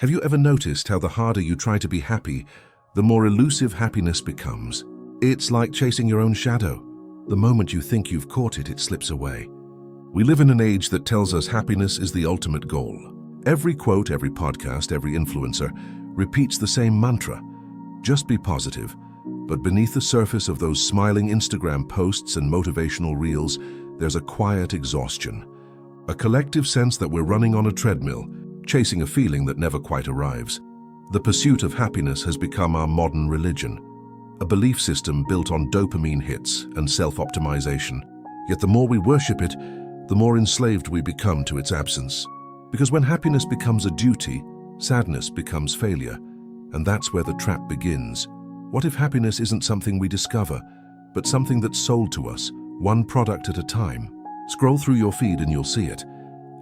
Have you ever noticed how the harder you try to be happy, the more elusive happiness becomes? It's like chasing your own shadow. The moment you think you've caught it, it slips away. We live in an age that tells us happiness is the ultimate goal. Every quote, every podcast, every influencer repeats the same mantra: just be positive. But beneath the surface of those smiling Instagram posts and motivational reels, there's a quiet exhaustion. A collective sense that we're running on a treadmill, chasing a feeling that never quite arrives. The pursuit of happiness has become our modern religion, a belief system built on dopamine hits and self-optimization. Yet the more we worship it, the more enslaved we become to its absence. Because when happiness becomes a duty, sadness becomes failure, and that's where the trap begins. What if happiness isn't something we discover, but something that's sold to us, one product at a time? Scroll through your feed and you'll see it.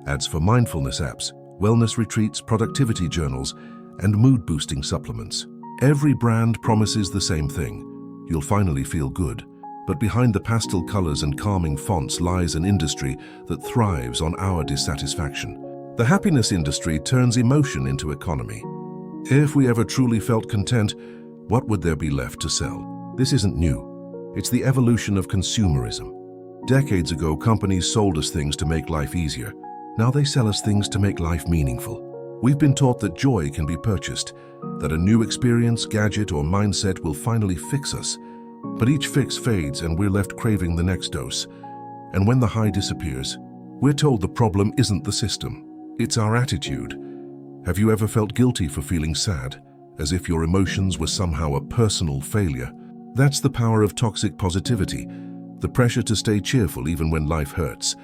Ads for mindfulness apps, wellness retreats, productivity journals, and mood-boosting supplements. Every brand promises the same thing: you'll finally feel good. But behind the pastel colors and calming fonts lies an industry that thrives on our dissatisfaction. The happiness industry turns emotion into economy. If we ever truly felt content, what would there be left to sell? This isn't new. It's the evolution of consumerism. Decades ago, companies sold us things to make life easier. Now they sell us things to make life meaningful. We've been taught that joy can be purchased, that a new experience, gadget, or mindset will finally fix us. But each fix fades and we're left craving the next dose. And when the high disappears, we're told the problem isn't the system, it's our attitude. Have you ever felt guilty for feeling sad, as if your emotions were somehow a personal failure? That's the power of toxic positivity, the pressure to stay cheerful even when life hurts.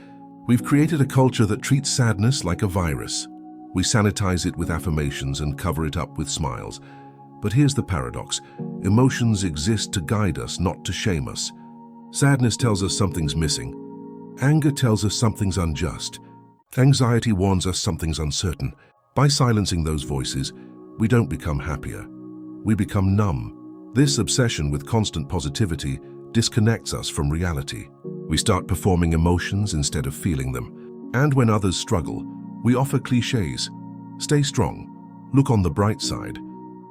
We've created a culture that treats sadness like a virus. We sanitize it with affirmations and cover it up with smiles. But here's the paradox: emotions exist to guide us, not to shame us. Sadness tells us something's missing. Anger tells us something's unjust. Anxiety warns us something's uncertain. By silencing those voices, we don't become happier. We become numb. This obsession with constant positivity disconnects us from reality. We start performing emotions instead of feeling them. And when others struggle, we offer cliches. Stay strong. Look on the bright side.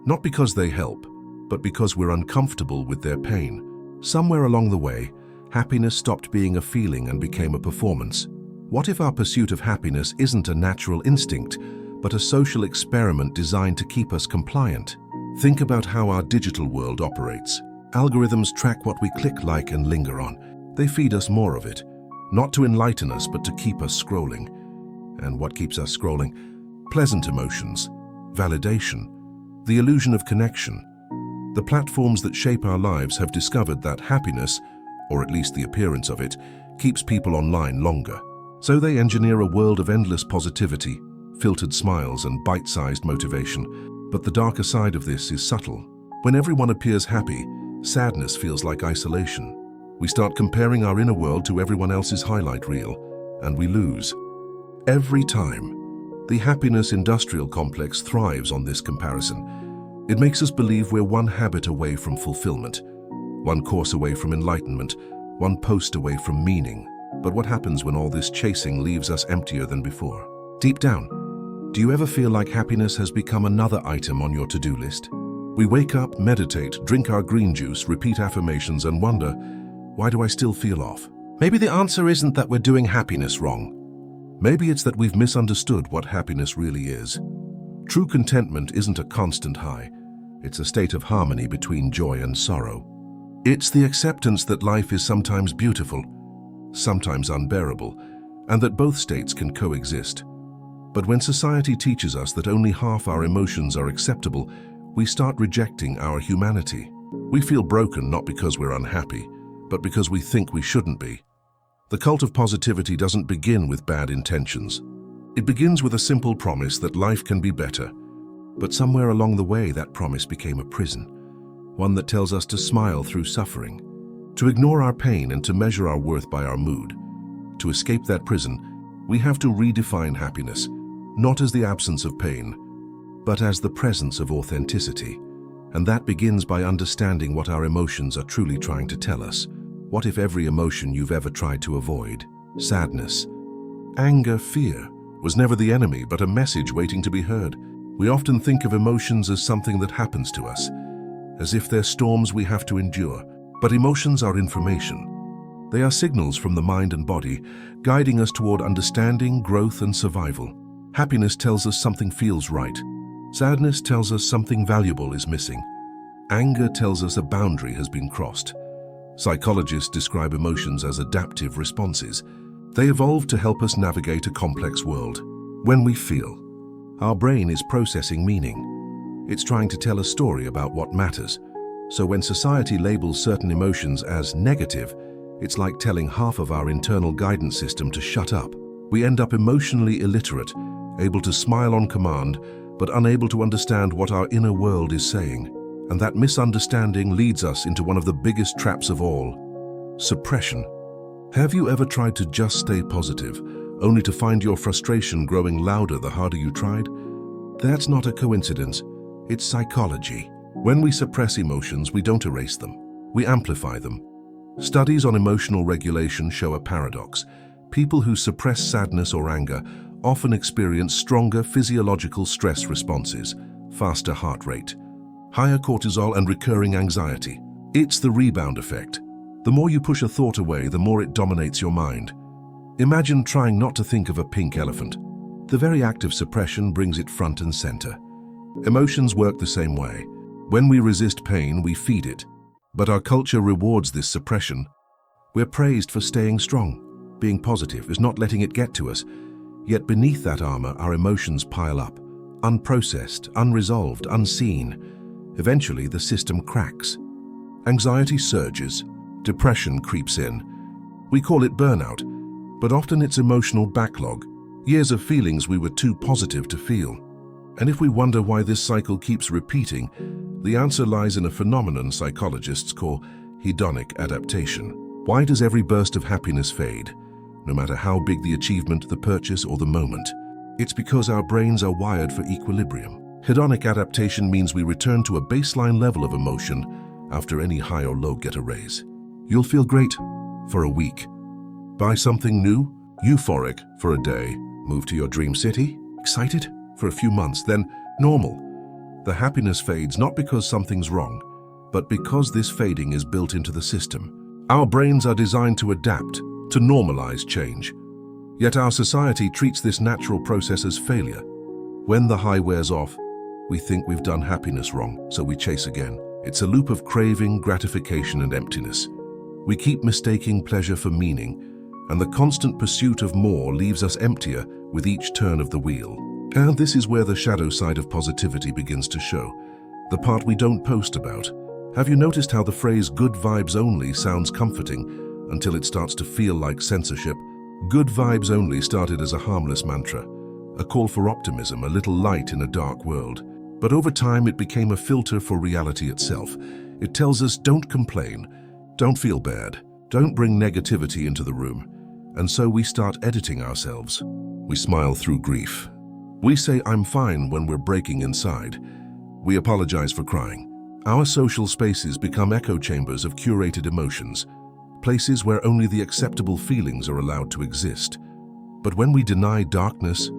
Not because they help, but because we're uncomfortable with their pain. Somewhere along the way, happiness stopped being a feeling and became a performance. What if our pursuit of happiness isn't a natural instinct, but a social experiment designed to keep us compliant? Think about how our digital world operates. Algorithms track what we click, like, and linger on. They feed us more of it, not to enlighten us, but to keep us scrolling. And what keeps us scrolling? Pleasant emotions, validation, the illusion of connection. The platforms that shape our lives have discovered that happiness, or at least the appearance of it, keeps people online longer. So they engineer a world of endless positivity, filtered smiles, and bite-sized motivation. But the darker side of this is subtle. When everyone appears happy, sadness feels like isolation. We start comparing our inner world to everyone else's highlight reel, and we lose. Every time. The happiness industrial complex thrives on this comparison. It makes us believe we're one habit away from fulfillment, one course away from enlightenment, one post away from meaning. But what happens when all this chasing leaves us emptier than before? Deep down, do you ever feel like happiness has become another item on your to-do list? We wake up, meditate, drink our green juice, repeat affirmations, and wonder, why do I still feel off? Maybe the answer isn't that we're doing happiness wrong. Maybe it's that we've misunderstood what happiness really is. True contentment isn't a constant high. It's a state of harmony between joy and sorrow. It's the acceptance that life is sometimes beautiful, sometimes unbearable, and that both states can coexist. But when society teaches us that only half our emotions are acceptable, we start rejecting our humanity. We feel broken not because we're unhappy, but because we think we shouldn't be. The cult of positivity doesn't begin with bad intentions. It begins with a simple promise that life can be better. But somewhere along the way, that promise became a prison, one that tells us to smile through suffering, to ignore our pain, and to measure our worth by our mood. To escape that prison, we have to redefine happiness, not as the absence of pain, but as the presence of authenticity. And that begins by understanding what our emotions are truly trying to tell us. What if every emotion you've ever tried to avoid, sadness, anger, fear, was never the enemy but a message waiting to be heard? We often think of emotions as something that happens to us, as if they're storms we have to endure. But emotions are information. They are signals from the mind and body, guiding us toward understanding, growth, and survival. Happiness tells us something feels right. Sadness tells us something valuable is missing. Anger tells us a boundary has been crossed. Psychologists describe emotions as adaptive responses. They evolved to help us navigate a complex world. When we feel, our brain is processing meaning. It's trying to tell a story about what matters. So when society labels certain emotions as negative, it's like telling half of our internal guidance system to shut up. We end up emotionally illiterate, able to smile on command, but unable to understand what our inner world is saying. And that misunderstanding leads us into one of the biggest traps of all: suppression. Have you ever tried to just stay positive, only to find your frustration growing louder the harder you tried? That's not a coincidence. It's psychology. When we suppress emotions, we don't erase them. We amplify them. Studies on emotional regulation show a paradox. People who suppress sadness or anger often experience stronger physiological stress responses, faster heart rate, higher cortisol, and recurring anxiety. It's the rebound effect. The more you push a thought away, the more it dominates your mind. Imagine trying not to think of a pink elephant. The very act of suppression brings it front and center. Emotions work the same way. When we resist pain, we feed it. But our culture rewards this suppression. We're praised for staying strong. Being positive is not letting it get to us. Yet beneath that armor, our emotions pile up. Unprocessed, unresolved, unseen. Eventually, the system cracks. Anxiety surges. Depression creeps in. We call it burnout, but often it's emotional backlog. Years of feelings we were too positive to feel. And if we wonder why this cycle keeps repeating, the answer lies in a phenomenon psychologists call hedonic adaptation. Why does every burst of happiness fade, no matter how big the achievement, the purchase, or the moment? It's because our brains are wired for equilibrium. Hedonic adaptation means we return to a baseline level of emotion after any high or low get a raise. You'll feel great for a week. Buy something new, euphoric for a day. Move to your dream city, excited for a few months, then normal. The happiness fades not because something's wrong, but because this fading is built into the system. Our brains are designed to adapt, to normalize change. Yet our society treats this natural process as failure. When the high wears off, we think we've done happiness wrong, so we chase again. It's a loop of craving, gratification, and emptiness. We keep mistaking pleasure for meaning, and the constant pursuit of more leaves us emptier with each turn of the wheel. And this is where the shadow side of positivity begins to show, the part we don't post about. Have you noticed how the phrase "good vibes only" sounds comforting until it starts to feel like censorship? Good vibes only started as a harmless mantra, a call for optimism, a little light in a dark world. But over time it became a filter for reality itself. It tells us don't complain, don't feel bad, don't bring negativity into the room. And so we start editing ourselves. We smile through grief. We say "I'm fine" when we're breaking inside. We apologize for crying. Our social spaces become echo chambers of curated emotions, places where only the acceptable feelings are allowed to exist. But when we deny darkness,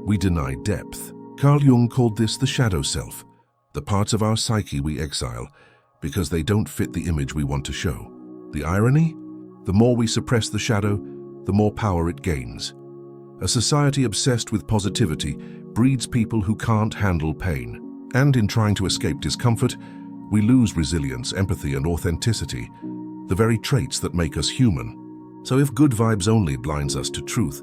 we deny depth. Carl Jung called this the shadow self, the parts of our psyche we exile because they don't fit the image we want to show. The irony? The more we suppress the shadow, the more power it gains. A society obsessed with positivity breeds people who can't handle pain. And in trying to escape discomfort, we lose resilience, empathy, and authenticity, the very traits that make us human. So if good vibes only blinds us to truth,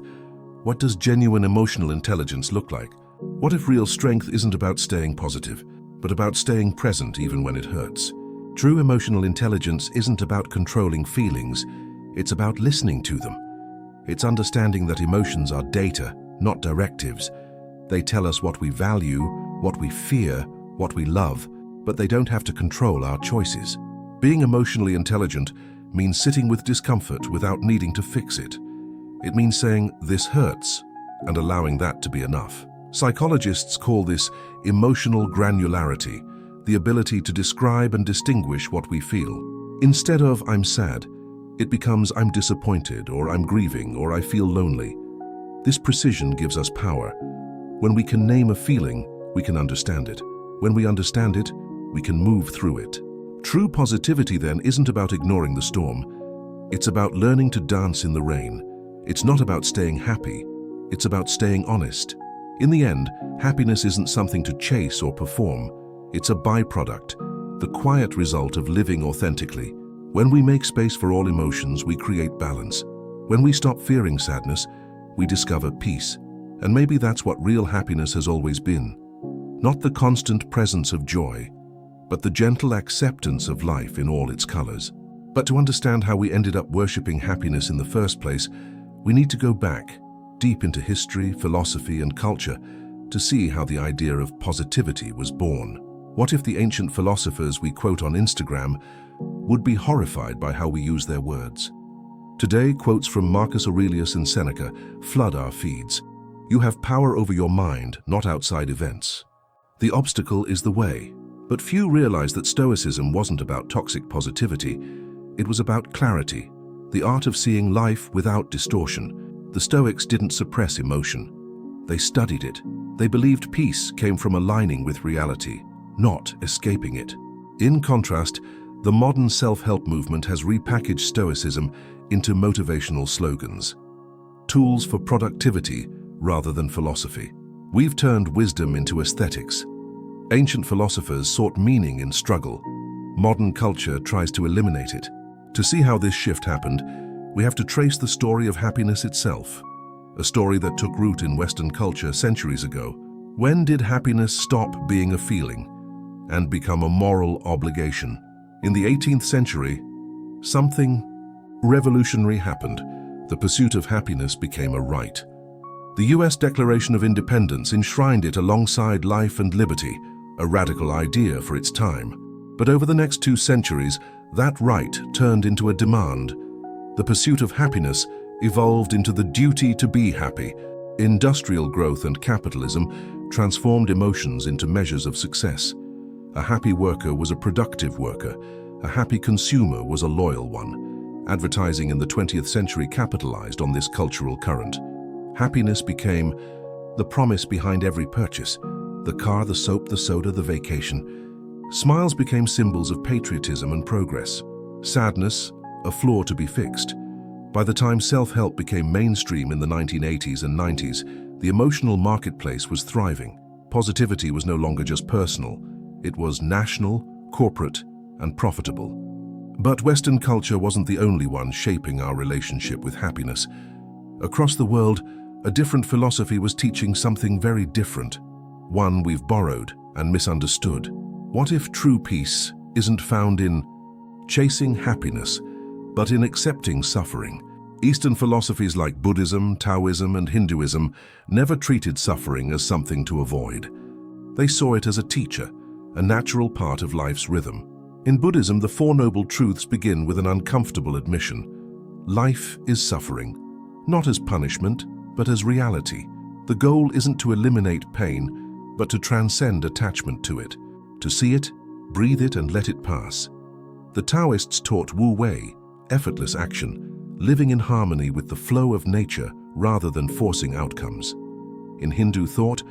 what does genuine emotional intelligence look like? What if real strength isn't about staying positive, but about staying present even when it hurts? True emotional intelligence isn't about controlling feelings, it's about listening to them. It's understanding that emotions are data, not directives. They tell us what we value, what we fear, what we love, but they don't have to control our choices. Being emotionally intelligent means sitting with discomfort without needing to fix it. It means saying, "This hurts," and allowing that to be enough. Psychologists call this emotional granularity, the ability to describe and distinguish what we feel. Instead of "I'm sad," it becomes "I'm disappointed," or "I'm grieving," or "I feel lonely." This precision gives us power. When we can name a feeling, we can understand it. When we understand it, we can move through it. True positivity then isn't about ignoring the storm. It's about learning to dance in the rain. It's not about staying happy. It's about staying honest. In the end, happiness isn't something to chase or perform. It's a byproduct, the quiet result of living authentically. When we make space for all emotions, we create balance. When we stop fearing sadness, we discover peace. And maybe that's what real happiness has always been. Not the constant presence of joy, but the gentle acceptance of life in all its colors. But to understand how we ended up worshipping happiness in the first place, we need to go back, deep into history, philosophy, and culture, to see how the idea of positivity was born. What if the ancient philosophers we quote on Instagram would be horrified by how we use their words? Today, quotes from Marcus Aurelius and Seneca flood our feeds. You have power over your mind, not outside events. The obstacle is the way. But few realize that Stoicism wasn't about toxic positivity. It was about clarity, the art of seeing life without distortion. The Stoics didn't suppress emotion. They studied it. They believed peace came from aligning with reality, not escaping it. In contrast, the modern self-help movement has repackaged Stoicism into motivational slogans, tools for productivity rather than philosophy. We've turned wisdom into aesthetics. Ancient philosophers sought meaning in struggle. Modern culture tries to eliminate it. To see how this shift happened, we have to trace the story of happiness itself, a story that took root in Western culture centuries ago. When did happiness stop being a feeling and become a moral obligation? In the 18th century, something revolutionary happened. The pursuit of happiness became a right. The US Declaration of Independence enshrined it alongside life and liberty, a radical idea for its time. But over the next 2 centuries, that right turned into a demand. The pursuit of happiness evolved into the duty to be happy. Industrial growth and capitalism transformed emotions into measures of success. A happy worker was a productive worker. A happy consumer was a loyal one. Advertising in the 20th century capitalized on this cultural current. Happiness became the promise behind every purchase. The car, the soap, the soda, the vacation. Smiles became symbols of patriotism and progress. Sadness, a flaw to be fixed. By the time self-help became mainstream in the 1980s and 90s, the emotional marketplace was thriving. Positivity was no longer just personal. It was national, corporate, and profitable. But Western culture wasn't the only one shaping our relationship with happiness. Across the world, a different philosophy was teaching something very different. One we've borrowed and misunderstood. What if true peace isn't found in chasing happiness, but in accepting suffering? Eastern philosophies like Buddhism, Taoism, and Hinduism never treated suffering as something to avoid. They saw it as a teacher, a natural part of life's rhythm. In Buddhism, the Four Noble Truths begin with an uncomfortable admission. Life is suffering, not as punishment, but as reality. The goal isn't to eliminate pain, but to transcend attachment to it, to see it, breathe it, and let it pass. The Taoists taught Wu Wei, effortless action, living in harmony with the flow of nature rather than forcing outcomes. In Hindu thought,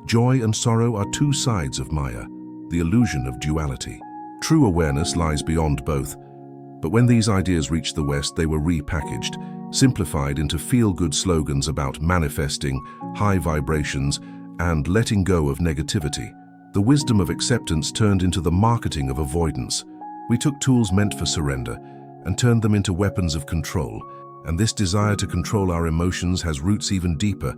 joy and sorrow are two sides of Maya, the illusion of duality. True awareness lies beyond both, but when these ideas reached the West, they were repackaged, simplified into feel-good slogans about manifesting, high vibrations, and letting go of negativity. The wisdom of acceptance turned into the marketing of avoidance. We took tools meant for surrender and turned them into weapons of control, and this desire to control our emotions has roots even deeper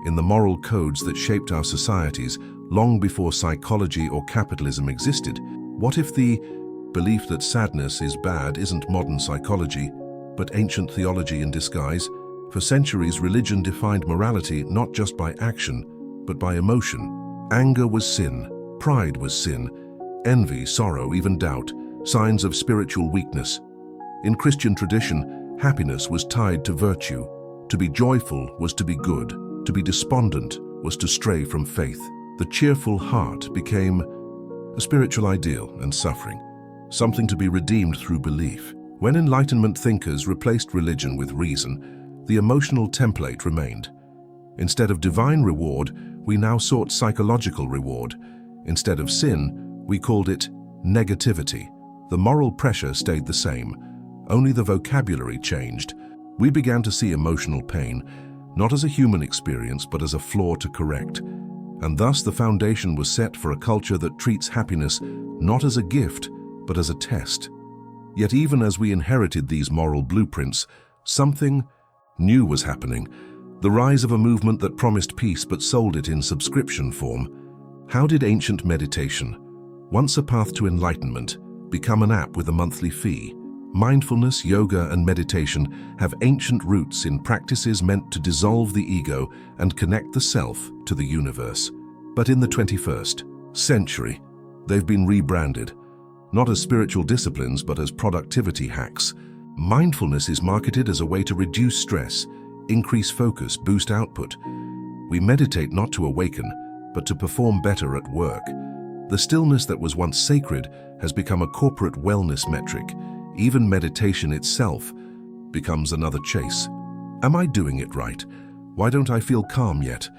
in the moral codes that shaped our societies long before psychology or capitalism existed. What if the belief that sadness is bad isn't modern psychology, but ancient theology in disguise? For centuries, religion defined morality not just by action, but by emotion. Anger was sin, pride was sin, envy, sorrow, even doubt, signs of spiritual weakness. In Christian tradition, happiness was tied to virtue. To be joyful was to be good. To be despondent was to stray from faith. The cheerful heart became a spiritual ideal, and suffering, something to be redeemed through belief. When Enlightenment thinkers replaced religion with reason, the emotional template remained. Instead of divine reward, we now sought psychological reward. Instead of sin, we called it negativity. The moral pressure stayed the same, only the vocabulary changed. We began to see emotional pain, not as a human experience, but as a flaw to correct. And thus the foundation was set for a culture that treats happiness not as a gift, but as a test. Yet even as we inherited these moral blueprints, something new was happening. The rise of a movement that promised peace but sold it in subscription form. How did ancient meditation, once a path to enlightenment, become an app with a monthly fee? Mindfulness, yoga, and meditation have ancient roots in practices meant to dissolve the ego and connect the self to the universe. But in the 21st century, they've been rebranded, not as spiritual disciplines but as productivity hacks. Mindfulness is marketed as a way to reduce stress, increase focus, boost output. We meditate not to awaken, but to perform better at work. The stillness that was once sacred has become a corporate wellness metric. Even meditation itself becomes another chase. Am I doing it right? Why don't I feel calm yet?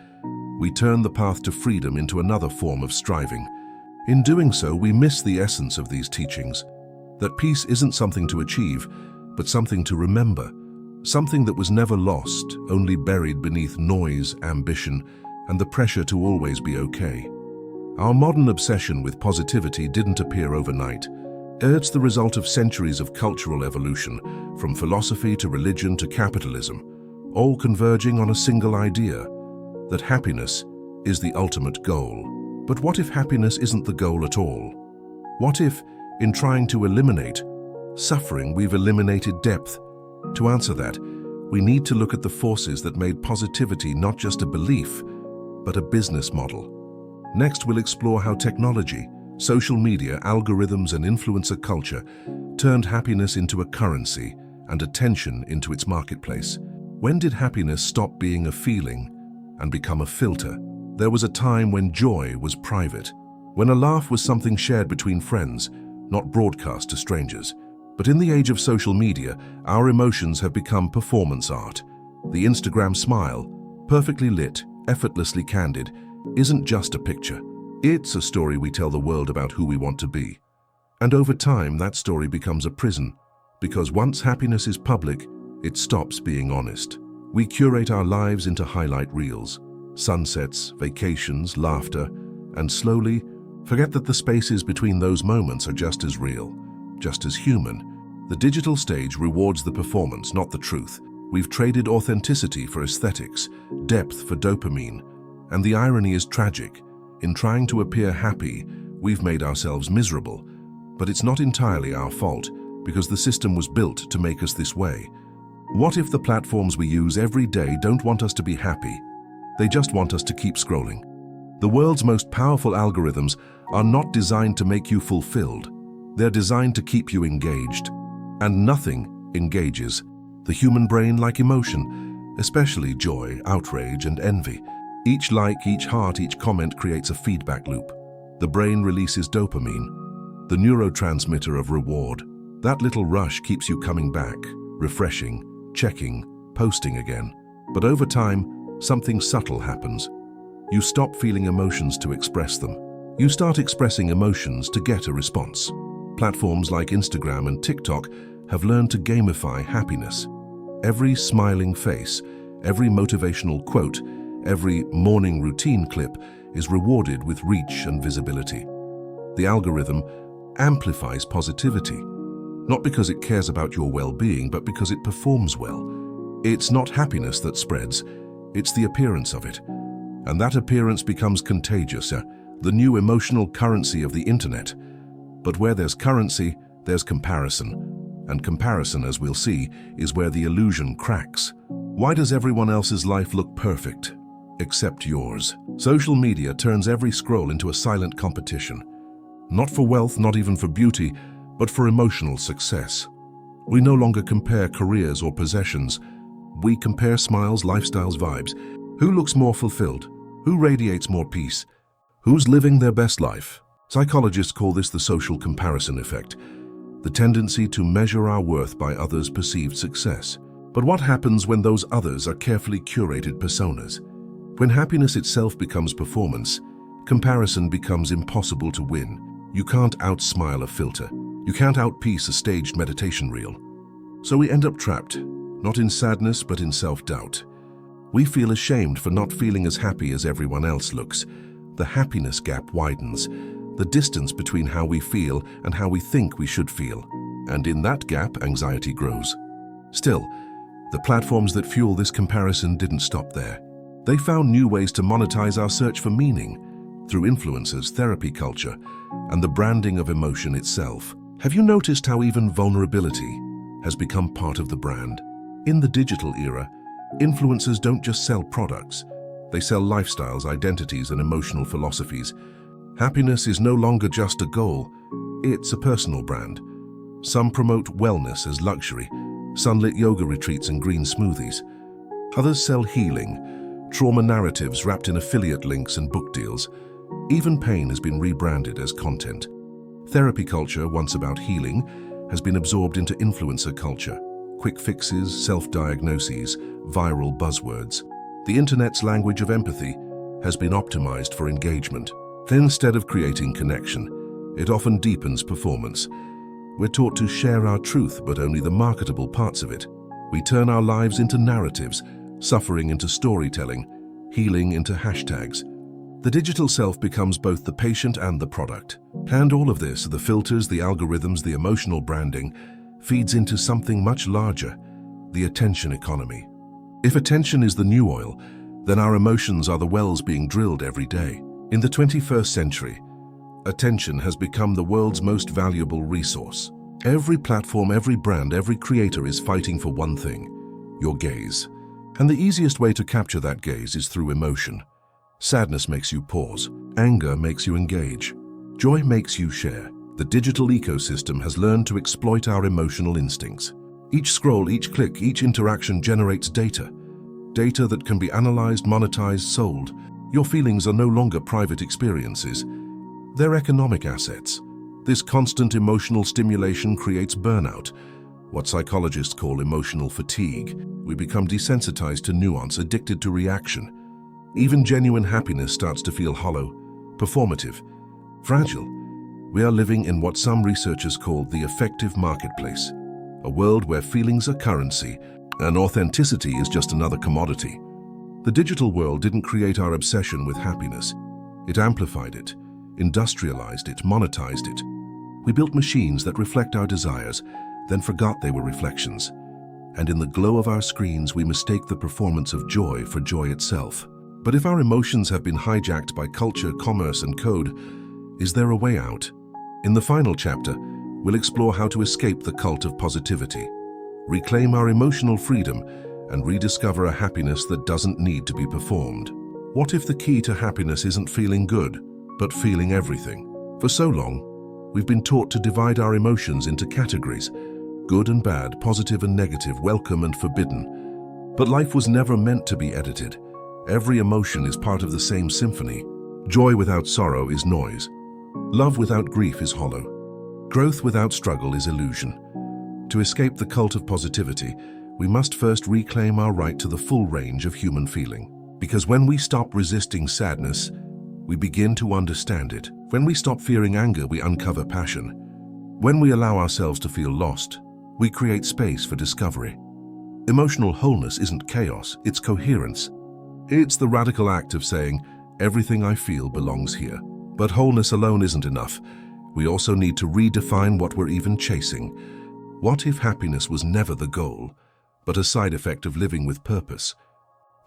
We turn the path to freedom into another form of striving. In doing so, we miss the essence of these teachings, that peace isn't something to achieve, but something to remember, something that was never lost, only buried beneath noise, ambition, and the pressure to always be okay. Our modern obsession with positivity didn't appear overnight. It's the result of centuries of cultural evolution, from philosophy to religion to capitalism, all converging on a single idea, that happiness is the ultimate goal. But what if happiness isn't the goal at all? What if, in trying to eliminate suffering, we've eliminated depth? To answer that, we need to look at the forces that made positivity not just a belief, but a business model. Next, we'll explore how technology, social media, algorithms, and influencer culture turned happiness into a currency and attention into its marketplace. When did happiness stop being a feeling and become a filter? There was a time when joy was private, when a laugh was something shared between friends, not broadcast to strangers. But in the age of social media, our emotions have become performance art. The Instagram smile, perfectly lit, effortlessly candid, isn't just a picture. It's a story we tell the world about who we want to be. And over time, that story becomes a prison, because once happiness is public, it stops being honest. We curate our lives into highlight reels, sunsets, vacations, laughter, and slowly forget that the spaces between those moments are just as real, just as human. The digital stage rewards the performance, not the truth. We've traded authenticity for aesthetics, depth for dopamine, and the irony is tragic. In trying to appear happy, we've made ourselves miserable. But it's not entirely our fault, because the system was built to make us this way. What if the platforms we use every day don't want us to be happy? They just want us to keep scrolling. The world's most powerful algorithms are not designed to make you fulfilled. They're designed to keep you engaged. And nothing engages the human brain like emotion, especially joy, outrage, and envy. Each like, each heart, each comment creates a feedback loop. The brain releases dopamine, the neurotransmitter of reward. That little rush keeps you coming back, refreshing, checking, posting again. But over time, something subtle happens. You stop feeling emotions to express them. You start expressing emotions to get a response. Platforms like Instagram and TikTok have learned to gamify happiness. Every smiling face, every motivational quote, every morning routine clip is rewarded with reach and visibility. The algorithm amplifies positivity, not because it cares about your well-being, but because it performs well. It's not happiness that spreads, it's the appearance of it. And that appearance becomes contagious, the new emotional currency of the internet. But where there's currency, there's comparison. And comparison, as we'll see, is where the illusion cracks. Why does everyone else's life look perfect, except yours? Social media turns every scroll into a silent competition. Not for wealth, not even for beauty, but for emotional success. We no longer compare careers or possessions. We compare smiles, lifestyles, vibes. Who looks more fulfilled? Who radiates more peace? Who's living their best life? Psychologists call this the social comparison effect, the tendency to measure our worth by others' perceived success. But what happens when those others are carefully curated personas? When happiness itself becomes performance, comparison becomes impossible to win. You can't outsmile a filter. You can't outpiece a staged meditation reel. So we end up trapped, not in sadness but in self-doubt. We feel ashamed for not feeling as happy as everyone else looks. The happiness gap widens, the distance between how we feel and how we think we should feel. And in that gap, anxiety grows. Still, the platforms that fuel this comparison didn't stop there. They found new ways to monetize our search for meaning through influencers, therapy culture, and the branding of emotion itself. Have you noticed how even vulnerability has become part of the brand? In the digital era, influencers don't just sell products. They sell lifestyles, identities, and emotional philosophies. Happiness is no longer just a goal, it's a personal brand. Some promote wellness as luxury, sunlit yoga retreats and green smoothies. Others sell healing, trauma narratives wrapped in affiliate links and book deals. Even pain has been rebranded as content. Therapy culture, once about healing, has been absorbed into influencer culture. Quick fixes, self-diagnoses, viral buzzwords. The internet's language of empathy has been optimized for engagement. Instead of creating connection, it often deepens performance. We're taught to share our truth, but only the marketable parts of it. We turn our lives into narratives, suffering into storytelling, healing into hashtags. The digital self becomes both the patient and the product. And all of this, the filters, the algorithms, the emotional branding, feeds into something much larger, the attention economy. If attention is the new oil, then our emotions are the wells being drilled every day. In the 21st century, attention has become the world's most valuable resource. Every platform, every brand, every creator is fighting for one thing: your gaze. And the easiest way to capture that gaze is through emotion. Sadness makes you pause. Anger makes you engage. Joy makes you share. The digital ecosystem has learned to exploit our emotional instincts. Each scroll, each click, each interaction generates data. Data that can be analyzed, monetized, sold. Your feelings are no longer private experiences. They're economic assets. This constant emotional stimulation creates burnout, what psychologists call emotional fatigue. We become desensitized to nuance, addicted to reaction. Even genuine happiness starts to feel hollow, performative, fragile. We are living in what some researchers call the affective marketplace, a world where feelings are currency and authenticity is just another commodity. The digital world didn't create our obsession with happiness. It amplified it, industrialized it, monetized it. We built machines that reflect our desires, then forgot they were reflections. And in the glow of our screens, we mistake the performance of joy for joy itself. But if our emotions have been hijacked by culture, commerce, and code, is there a way out? In the final chapter, we'll explore how to escape the cult of positivity, reclaim our emotional freedom, and rediscover a happiness that doesn't need to be performed. What if the key to happiness isn't feeling good, but feeling everything? For so long, we've been taught to divide our emotions into categories: good and bad, positive and negative, welcome and forbidden. But life was never meant to be edited. Every emotion is part of the same symphony. Joy without sorrow is noise. Love without grief is hollow. Growth without struggle is illusion. To escape the cult of positivity, we must first reclaim our right to the full range of human feeling. Because when we stop resisting sadness, we begin to understand it. When we stop fearing anger, we uncover passion. When we allow ourselves to feel lost, we create space for discovery. Emotional wholeness isn't chaos, it's coherence. It's the radical act of saying, everything I feel belongs here. But wholeness alone isn't enough. We also need to redefine what we're even chasing. What if happiness was never the goal, but a side effect of living with purpose?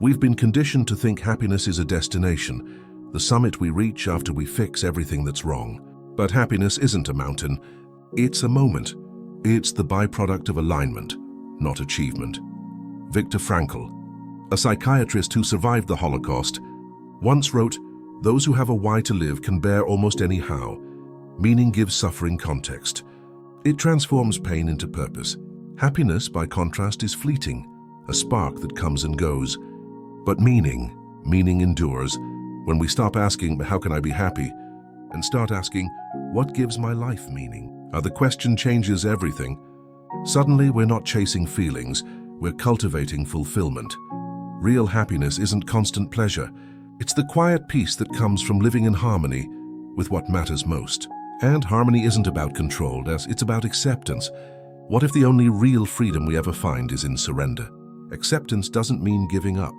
We've been conditioned to think happiness is a destination, the summit we reach after we fix everything that's wrong. But happiness isn't a mountain, it's a moment. It's the byproduct of alignment, not achievement. Viktor Frankl, a psychiatrist who survived the Holocaust, once wrote, "Those who have a why to live can bear almost any how. Meaning gives suffering context. It transforms pain into purpose. Happiness, by contrast, is fleeting, a spark that comes and goes. But meaning endures when we stop asking, how can I be happy? And start asking, what gives my life meaning?" The question changes everything. Suddenly, we're not chasing feelings, we're cultivating fulfillment. Real happiness isn't constant pleasure. It's the quiet peace that comes from living in harmony with what matters most. And harmony isn't about control, it's about acceptance. What if the only real freedom we ever find is in surrender? Acceptance doesn't mean giving up.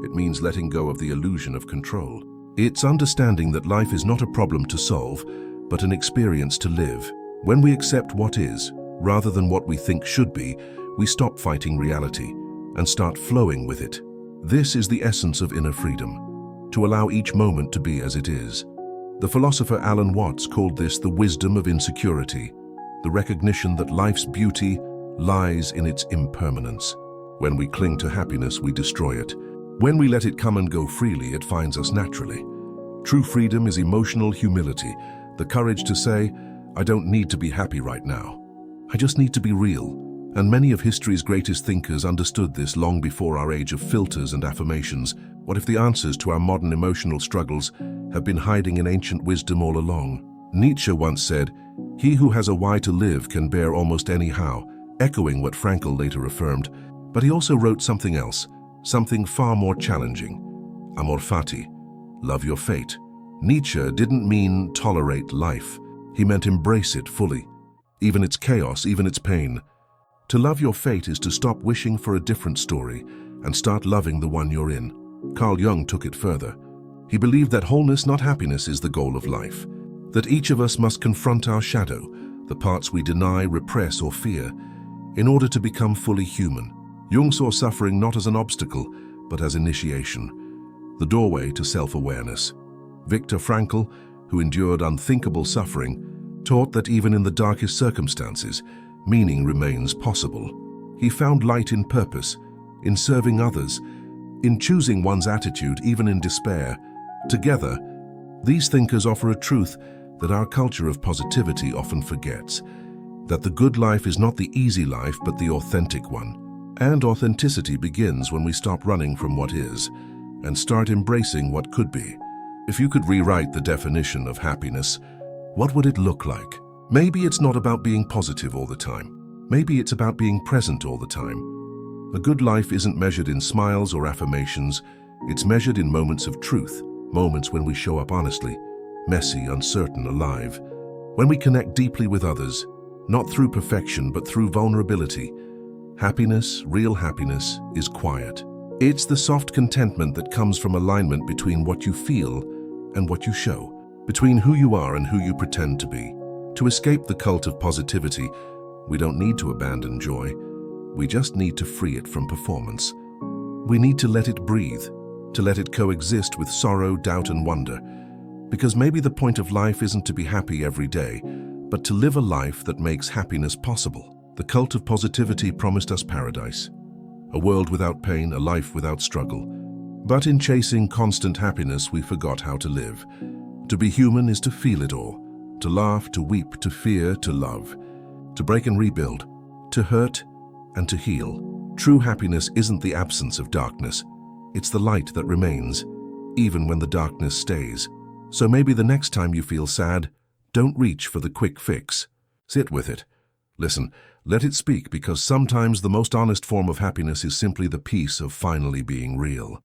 It means letting go of the illusion of control. It's understanding that life is not a problem to solve, but an experience to live. When we accept what is, rather than what we think should be, we stop fighting reality and start flowing with it. This is the essence of inner freedom, to allow each moment to be as it is. The philosopher Alan Watts called this the wisdom of insecurity, the recognition that life's beauty lies in its impermanence. When we cling to happiness, we destroy it. When we let it come and go freely, it finds us naturally. True freedom is emotional humility, the courage to say, I don't need to be happy right now. I just need to be real. And many of history's greatest thinkers understood this long before our age of filters and affirmations. What if the answers to our modern emotional struggles have been hiding in ancient wisdom all along? Nietzsche once said, "He who has a why to live can bear almost any how," echoing what Frankl later affirmed. But he also wrote something else, something far more challenging. Amor fati, love your fate. Nietzsche didn't mean tolerate life. He meant embrace it fully, even its chaos, even its pain. To love your fate is to stop wishing for a different story and start loving the one you're in. Carl Jung took it further. He believed that wholeness, not happiness, is the goal of life. That each of us must confront our shadow, the parts we deny, repress, or fear, in order to become fully human. Jung saw suffering not as an obstacle, but as initiation, the doorway to self-awareness. Viktor Frankl, who endured unthinkable suffering, taught that even in the darkest circumstances, meaning remains possible. He found light in purpose, in serving others, in choosing one's attitude even in despair. Together, these thinkers offer a truth that our culture of positivity often forgets, that the good life is not the easy life but the authentic one. And authenticity begins when we stop running from what is and start embracing what could be. If you could rewrite the definition of happiness, what would it look like? Maybe it's not about being positive all the time. Maybe it's about being present all the time. A good life isn't measured in smiles or affirmations. It's measured in moments of truth, moments when we show up honestly, messy, uncertain, alive. When we connect deeply with others, not through perfection but through vulnerability. Happiness, real happiness, is quiet. It's the soft contentment that comes from alignment between what you feel and what you show, between who you are and who you pretend to be. To escape the cult of positivity, we don't need to abandon joy. We just need to free it from performance. We need to let it breathe, to let it coexist with sorrow, doubt, and wonder. Because maybe the point of life isn't to be happy every day, but to live a life that makes happiness possible. The cult of positivity promised us paradise, a world without pain, a life without struggle. But in chasing constant happiness, we forgot how to live. To be human is to feel it all, to laugh, to weep, to fear, to love, to break and rebuild, to hurt and to heal. True happiness isn't the absence of darkness. It's the light that remains, even when the darkness stays. So maybe the next time you feel sad, don't reach for the quick fix. Sit with it. Listen, let it speak, because sometimes the most honest form of happiness is simply the peace of finally being real.